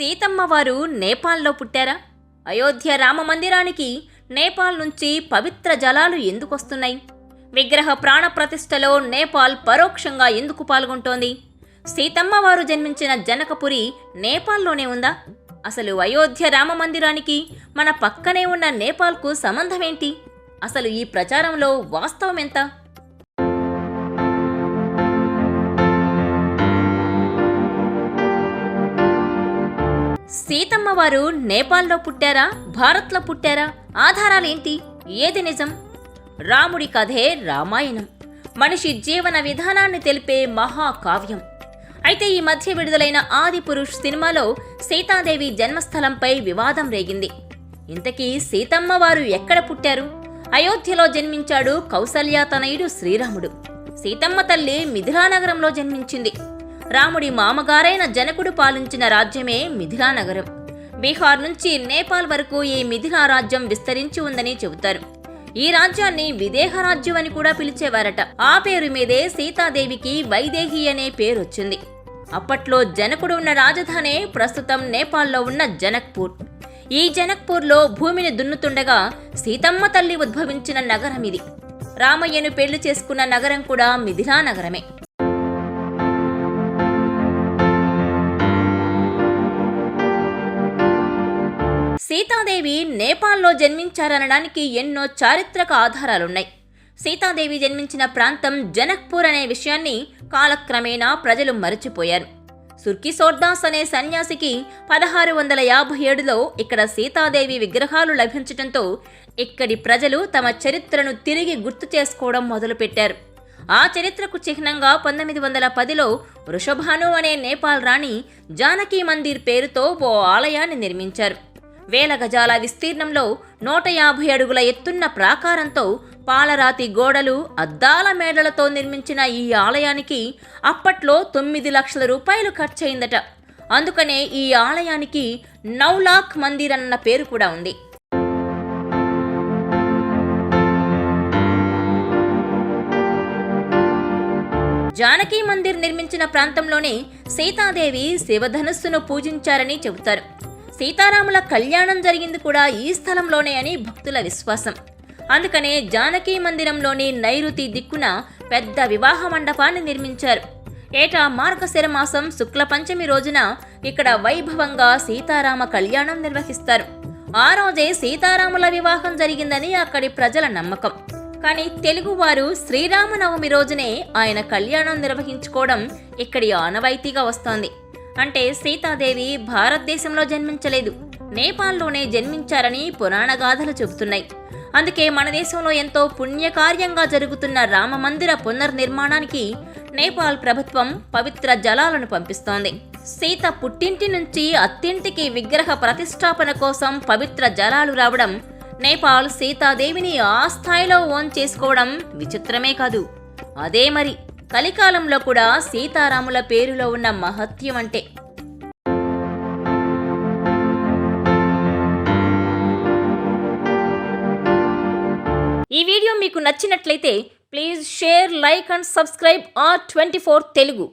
సీతమ్మ వారు నేపాల్లో పుట్టారా? అయోధ్య రామ మందిరానికి నేపాల్ నుంచి పవిత్ర జలాలు ఎందుకొస్తున్నాయి? విగ్రహ ప్రాణ ప్రతిష్టలో నేపాల్ పరోక్షంగా ఎందుకు పాల్గొంటోంది? సీతమ్మ వారు జన్మించిన జనకపురి నేపాల్లోనే ఉందా? అసలు అయోధ్య రామ మందిరానికి మన పక్కనే ఉన్న నేపాల్కు సంబంధమేంటి? అసలు ఈ ప్రచారంలో వాస్తవం ఎంత? సీతమ్మ వారు నేపాల్లో పుట్టారా, భారత్లో పుట్టారా? ఆధారాలేంటి? ఏది నిజం? రాముడి కథే రామాయణం, మనిషి జీవన విధానాన్ని తెలిపే మహాకావ్యం. అయితే ఈ మధ్య విడుదలైన ఆదిపురుష్ సినిమాలో సీతాదేవి జన్మస్థలంపై వివాదం రేగింది. ఇంతకీ సీతమ్మ వారు ఎక్కడ పుట్టారు? అయోధ్యలో జన్మించాడు కౌసల్యాతనయుడు శ్రీరాముడు. సీతమ్మ తల్లి మిథిలానగరంలో జన్మించింది. రాముడి మామగారైన జనకుడు పాలించిన రాజ్యమే మిథిలానగరం. బీహార్ నుంచి నేపాల్ వరకు ఈ మిథిలా రాజ్యం విస్తరించి ఉందని చెబుతారు. ఈ రాజ్యాన్ని విదేహ రాజ్యం అని కూడా పిలిచేవారట. ఆ పేరు మీదే సీతాదేవికి వైదేహి అనే పేరొచ్చింది. అప్పట్లో జనకుడు ఉన్న రాజధానే ప్రస్తుతం నేపాల్లో ఉన్న జనక్పూర్. ఈ జనక్పూర్లో భూమిని దున్నుతుండగా సీతమ్మ తల్లి ఉద్భవించిన నగరం ఇది. రామయ్యను పెళ్లి చేసుకున్న నగరం కూడా మిథిలా నగరమే. సీతాదేవి నేపాల్లో జన్మించారనడానికి ఎన్నో చారిత్రక ఆధారాలున్నాయి. సీతాదేవి జన్మించిన ప్రాంతం జనక్పూర్ అనే విషయాన్ని కాలక్రమేణా ప్రజలు మరచిపోయారు. సుర్కిసోర్దాస్ అనే సన్యాసికి 1657లో ఇక్కడ సీతాదేవి విగ్రహాలు లభించటంతో ఇక్కడి ప్రజలు తమ చరిత్రను తిరిగి గుర్తు చేసుకోవడం మొదలుపెట్టారు. ఆ చరిత్రకు చిహ్నంగా 1910లో వృషభాను అనే నేపాల్ రాణి జానకీ మందిర్ పేరుతో ఓ ఆలయాన్ని నిర్మించారు. వేల గజాల విస్తీర్ణంలో 150 అడుగుల ఎత్తున్న ప్రాకారంతో పాలరాతి గోడలు, అద్దాల మేడలతో నిర్మించిన ఈ ఆలయానికి అప్పట్లో 9 లక్షల రూపాయలు ఖర్చయిందట. అందుకనే ఈ ఆలయానికి 9 లాఖ్ మందిర్ అన్న పేరు కూడా ఉంది. జానకీ మందిర్ నిర్మించిన ప్రాంతంలోనే సీతాదేవి శివధనుస్సును పూజించారని చెబుతారు. సీతారాముల కళ్యాణం జరిగింది కూడా ఈ స్థలంలోనే అని భక్తుల విశ్వాసం. అందుకనే జానకీ మందిరంలోని నైరుతి దిక్కున పెద్ద వివాహ మండపాన్ని నిర్మించారు. ఏటా మార్గశిర మాసం శుక్ల పంచమి రోజున ఇక్కడ వైభవంగా సీతారామ కళ్యాణం నిర్వహిస్తారు. ఆ రోజే సీతారాముల వివాహం జరిగిందని అక్కడి ప్రజల నమ్మకం. కానీ తెలుగువారు శ్రీరామనవమి రోజునే ఆయన కళ్యాణం నిర్వహించుకోవడం ఇక్కడి ఆనవాయితీగా వస్తోంది. అంటే సీతాదేవి భారతదేశంలో జన్మించలేదు, నేపాల్లోనే జన్మించారని పురాణ గాథలు చెబుతున్నాయి. అందుకే మన దేశంలో ఎంతో పుణ్యకార్యంగా జరుగుతున్న రామమందిర పునర్నిర్మాణానికి నేపాల్ ప్రభుత్వం పవిత్ర జలాలను పంపిస్తోంది. సీత పుట్టింటి నుంచి అత్తింటికి విగ్రహ ప్రతిష్టాపన కోసం పవిత్ర జలాలు రావడం, నేపాల్ సీతాదేవిని ఆ స్థాయిలో ఓన్ చేసుకోవడం విచిత్రమే కాదు. అదే మరి కలికాలంలో కూడా సీతారాముల పేరులో ఉన్న మహత్యం అంటే. ఈ వీడియో మీకు నచ్చినట్లయితే please share, like and subscribe R24 Telugu.